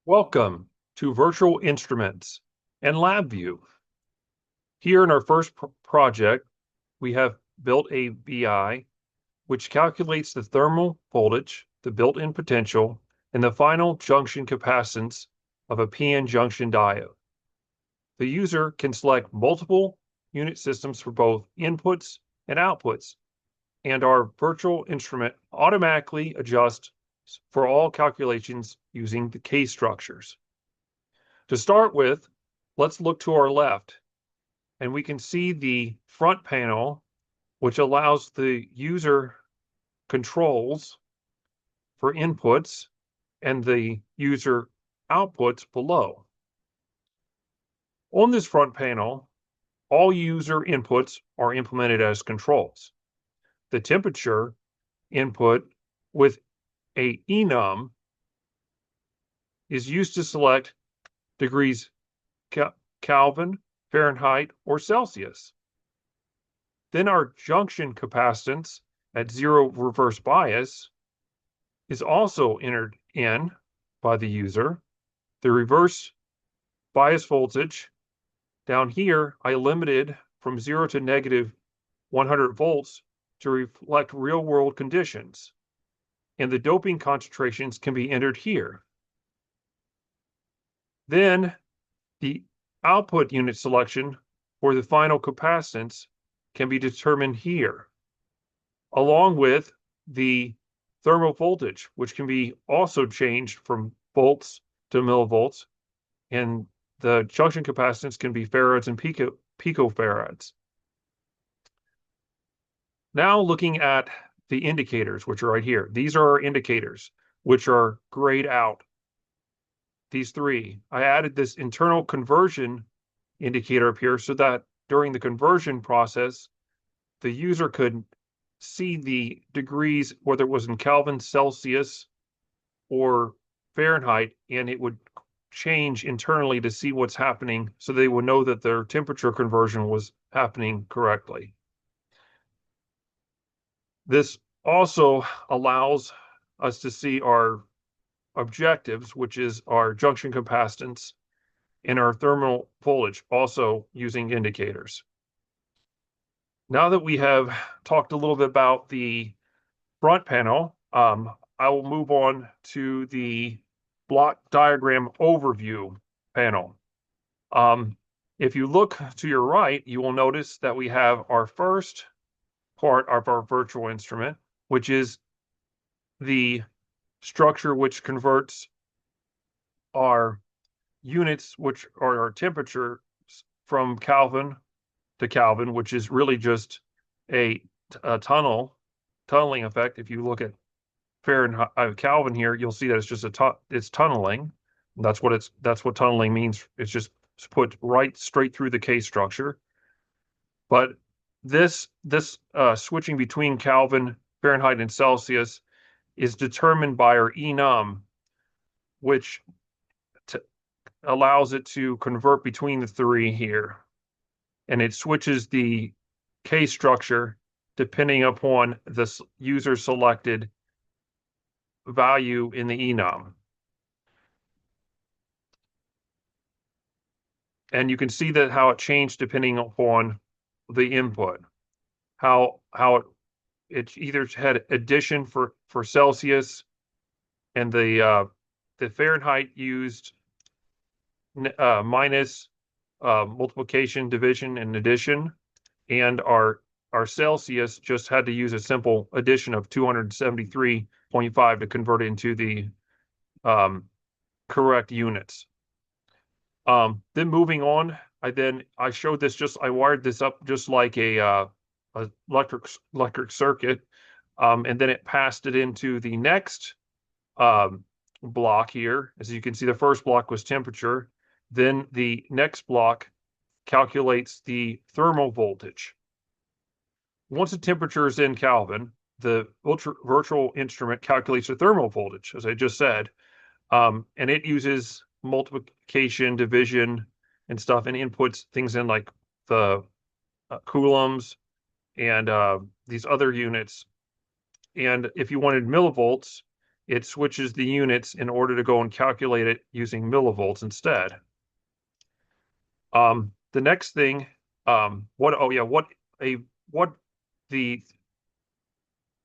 Welcome to Virtual Instruments and LabVIEW. Here in our first project, we have built a VI which calculates the thermal voltage, the built-in potential, and the final junction capacitance of a PN junction diode. The user can select multiple unit systems for both inputs and outputs, and our virtual instrument automatically adjusts for all calculations using the case structures. To start with, let's look to our left, and we can see the front panel, which allows the user controls for inputs and the user outputs below. On this front panel, all user inputs are implemented as controls. The temperature input with a Enum is used to select degrees Kelvin, Fahrenheit, or Celsius. Then our junction capacitance at zero reverse bias is also entered in by the user. The reverse bias voltage down here, I limited from 0 to negative 100 volts to reflect real-world conditions. And the doping concentrations can be entered here. Then the output unit selection for the final capacitance can be determined here, along with the thermal voltage, which can be also changed from volts to millivolts, and the junction capacitance can be farads and picofarads. Now looking at the indicators, which are right here. These are our indicators, which are grayed out. These three. I added this internal conversion indicator up here so that during the conversion process, the user could see the degrees, whether it was in Kelvin, Celsius, or Fahrenheit, and it would change internally to see what's happening so they would know that their temperature conversion was happening correctly. This also allows us to see our objectives, which is our junction capacitance and our thermal voltage, also using indicators. Now that we have talked a little bit about the front panel, I will move on to the block diagram overview panel. If you look to your right, you will notice that we have our first part of our virtual instrument, which is the structure which converts our units, which are our temperature, from Kelvin to Kelvin, which is really just a tunneling effect. If you look at Fahrenheit, Kelvin here, you'll see that it's just it's tunneling. That's what tunneling means. It's just put right straight through the case structure. But this switching between Kelvin, Fahrenheit, and Celsius is determined by our enum, which allows it to convert between the three here. And it switches the case structure depending upon the user selected value in the enum. And you can see that how it changed depending upon the input. How it either had addition for Celsius, and the Fahrenheit used minus multiplication, division, and addition, and our Celsius just had to use a simple addition of 273.5 to convert it into the correct units. Then moving on, I showed this I wired this up just like a electric circuit, and then it passed it into the next block here. As you can see, the first block was temperature. Then the next block calculates the thermal voltage. Once the temperature is in Kelvin, the virtual instrument calculates the thermal voltage, as I just said, and it uses multiplication, division, and stuff, and inputs things in like the coulombs and these other units. And if you wanted millivolts, it switches the units in order to go and calculate it using millivolts instead. The next thing, what the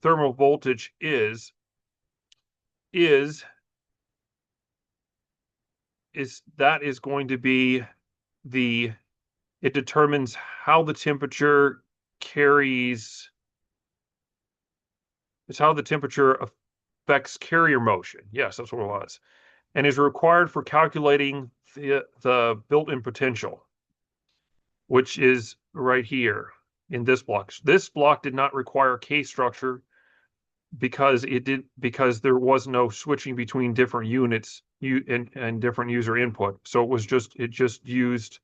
thermal voltage is that is going to be it determines how the temperature carries, it's how the temperature affects carrier motion. Yes, that's what it was. And is required for calculating the built-in potential, which is right here in this block. This block did not require K structure because there was no switching between different units and different user input. So it just used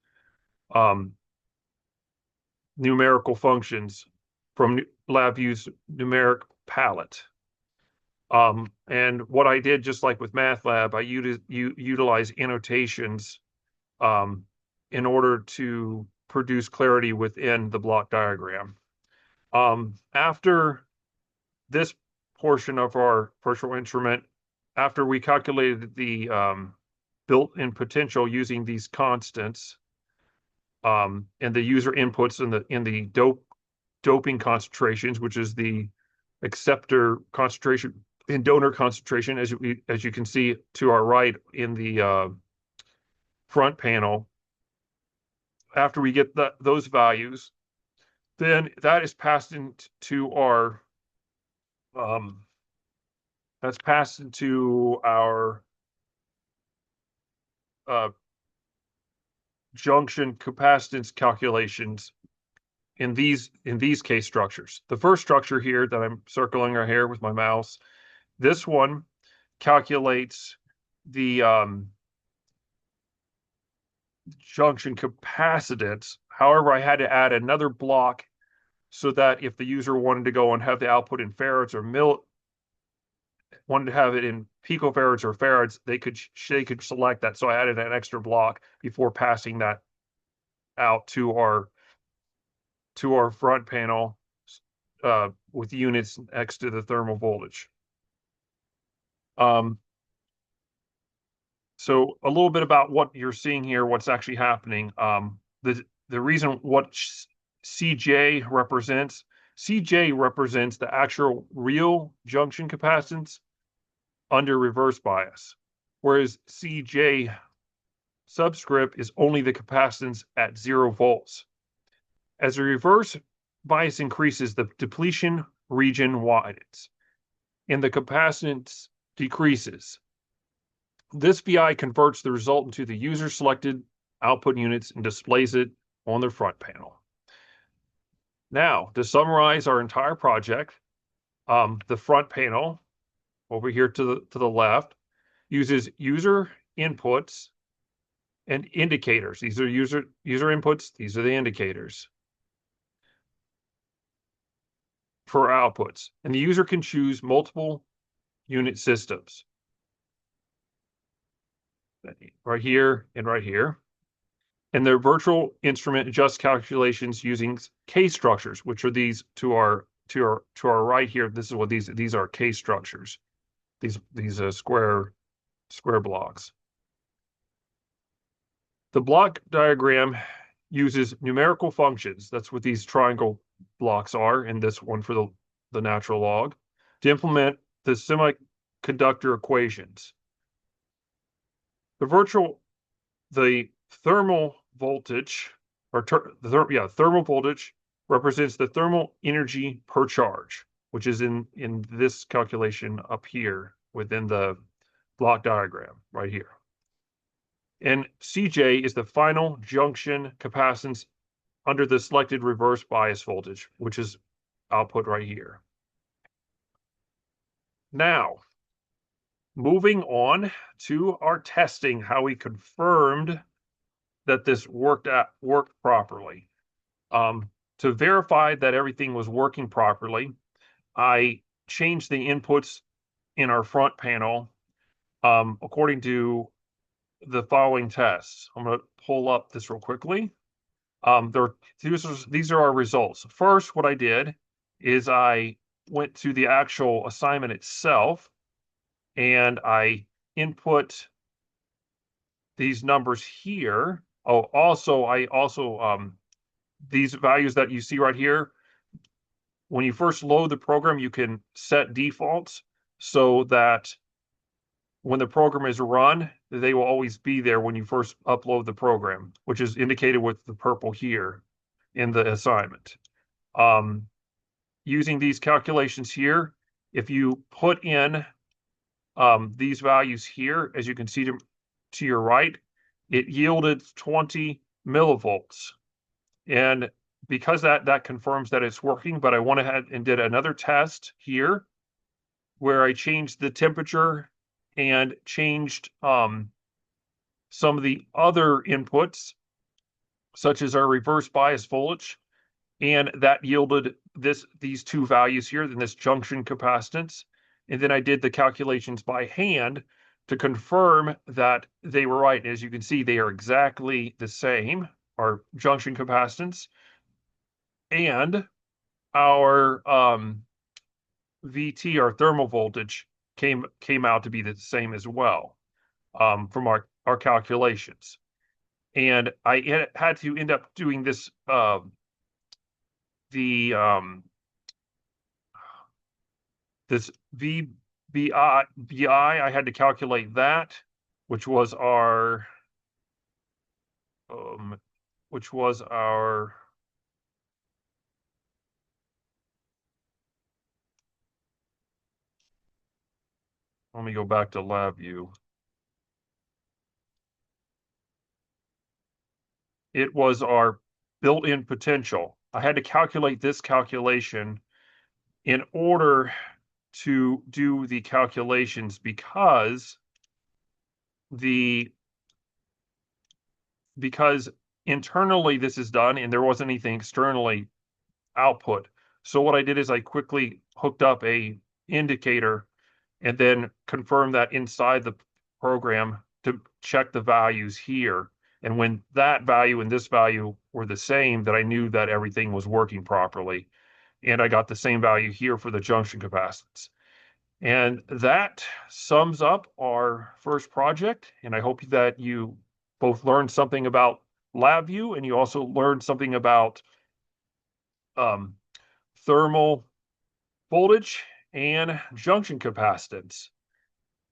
numerical functions from LabVIEW's numeric palette. And what I did, just like with MATLAB, I utilize annotations in order to produce clarity within the block diagram. After this portion of our virtual instrument, after we calculated the built-in potential using these constants and the user inputs in the doping concentrations, which is the acceptor concentration and donor concentration, as you can see to our right in the front panel. After we get those values, then that is passed into our junction capacitance calculations in these K structures. The first structure here that I'm circling right here with my mouse, this one calculates the junction capacitance. However, I had to add another block so that if the user wanted to go and have the output in farads or wanted to have it in picofarads or farads, they could select that. So I added an extra block before passing that out to our front panel with units next to the thermal voltage. So a little bit about what you're seeing here, what's actually happening. The reason what CJ represents the actual real junction capacitance under reverse bias, whereas CJ subscript is only the capacitance at 0 volts. As the reverse bias increases, the depletion region widens and the capacitance decreases. This VI converts the result into the user selected output units and displays it on the front panel. Now, to summarize our entire project, the front panel over here to the left uses user inputs and indicators. These are user inputs. These are the indicators for outputs. And the user can choose multiple unit systems. Right here and right here. And their virtual instrument adjusts calculations using K structures, which are these to our right here. This is what these are K structures. These square blocks. The block diagram uses numerical functions. That's what these triangle blocks are, and this one for the natural log, to implement the semiconductor equations. The thermal voltage, thermal voltage represents the thermal energy per charge, which is in this calculation up here within the block diagram right here. And CJ is the final junction capacitance under the selected reverse bias voltage, which is output right here. Now, moving on to our testing, how we confirmed that this worked properly. To verify that everything was working properly, I changed the inputs in our front panel according to the following tests. I'm going to pull up this real quickly. These are our results. First, what I did is I went to the actual assignment itself, and I input these numbers here. Oh, also, these values that you see right here, when you first load the program, you can set defaults so that when the program is run, they will always be there when you first upload the program, which is indicated with the purple here in the assignment. Using these calculations here, if you put in these values here, as you can see to your right, it yielded 20 millivolts. And because that confirms that it's working, but I went ahead and did another test here where I changed the temperature and changed some of the other inputs, such as our reverse bias voltage, and that yielded these two values here, then this junction capacitance. And then I did the calculations by hand to confirm that they were right. As you can see, they are exactly the same, our junction capacitance and our VT, our thermal voltage, came out to be the same as well from our calculations. And I had to end up doing this this VI, I had to calculate that, which was our um, which was our let me go back to LabVIEW. It was our built-in potential. I had to calculate this calculation in order to do the calculations because because internally this is done and there wasn't anything externally output. So what I did is I quickly hooked up a indicator and then confirmed that inside the program to check the values here. And when that value and this value were the same, that I knew that everything was working properly. And I got the same value here for the junction capacitance. And that sums up our first project. And I hope that you both learned something about LabVIEW and you also learned something about um, thermal voltage and junction capacitance.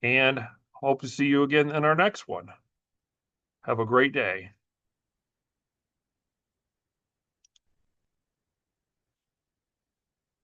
And hope to see you again in our next one. Have a great day.